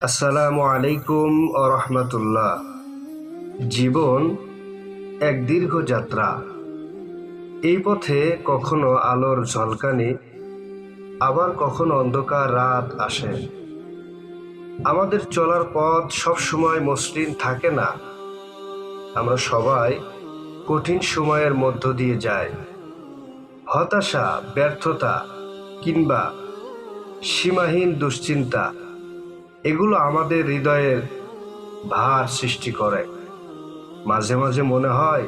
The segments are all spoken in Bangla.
আসসালামু আলাইকুম ও রহমতুল্লাহ। জীবন এক দীর্ঘ যাত্রা। এই পথে কখনো আলোর ঝলকানি, আবার কখনো অন্ধকার রাত আসে। আমাদের চলার পথ সবসময় মসৃণ থাকে না। আমরা সবাই কঠিন সময়ের মধ্য দিয়ে যাই। হতাশা, ব্যর্থতা কিংবা সীমাহীন দুশ্চিন্তা, এগুলো আমাদের হৃদয়ের ভার সৃষ্টি করে। মাঝে মাঝে মনে হয়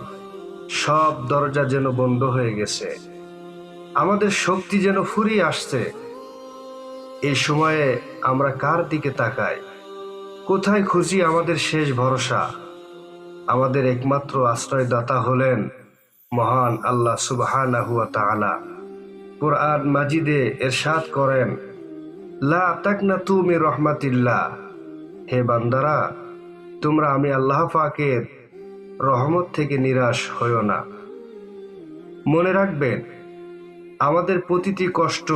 সব দরজা যেন বন্ধ হয়ে গেছে, আমাদের শক্তি যেন ফুরিয়ে আসছে। এই সময়ে আমরা কার দিকে তাকাই? কোথায় খুঁজি আমাদের শেষ ভরসা? আমাদের একমাত্র আশ্রয়দাতা হলেন মহান আল্লাহ সুবহানাহু ওয়া তাআলা। কুরআন মাজিদে ইরশাদ করেন, লা তাকনাতু মির রাহমাতিল্লাহ, হে বান্দারা, তোমরা আমি আল্লাহ পাকের রহমত থেকে নিরাশ হইও না। মনে রাখবেন, আমাদের প্রতিটি কষ্ট,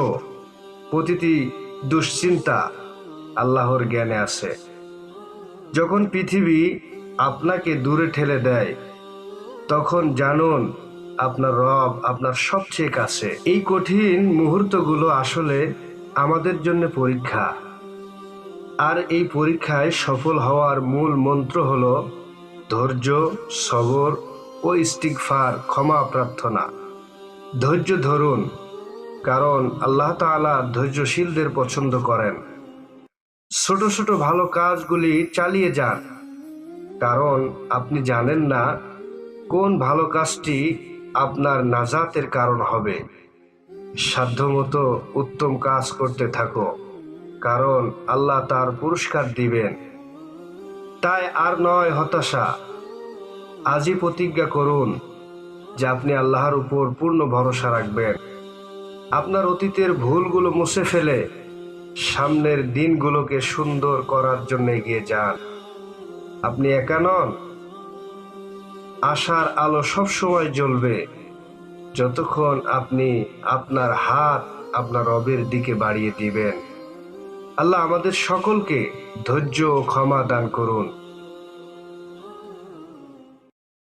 প্রতিটি দুশ্চিন্তা আল্লাহর জ্ঞানে আছে। যখন পৃথিবী আপনাকে দূরে ঠেলে দেয়, তখন জানুন আপনার রব আপনার সবচেয়ে কাছে। এই কঠিন মুহূর্তগুলো আসলে আমাদের জন্য পরীক্ষা। আর এই পরীক্ষায় সফল হওয়ার মূল মন্ত্র হলো ধৈর্য, সবর ও ইস্তিগফার, ক্ষমা প্রার্থনা। ধৈর্য ধরুন, কারণ আল্লাহ তাআলা ধৈর্যশীলদের পছন্দ করেন। ছোট ছোট ভালো কাজগুলি চালিয়ে যান, কারণ আপনি জানেন না কোন ভালো কাজটি আপনার নাজাতের কারণ হবে। সাধ্যমতো উত্তম কাজ করতে থাকো, কারণ আল্লাহ তার পুরস্কার দিবেন। তাই আর নয় হতাশা, আজই প্রতিজ্ঞা করুন যে আপনি আল্লাহর উপর পূর্ণ ভরসা রাখবেন। আপনার অতীতের ভুলগুলো মুছে ফেলে সামনের দিনগুলোকে সুন্দর করার জন্য এগিয়ে যান। আপনি একা নন, আশার আলো সবসময় জ্বলবে যতক্ষণ আপনি আপনার হাত আপনার রবের দিকে বাড়িয়ে দিবেন। আল্লাহ আমাদের সকলকে ধৈর্য ও ক্ষমা দান করুন।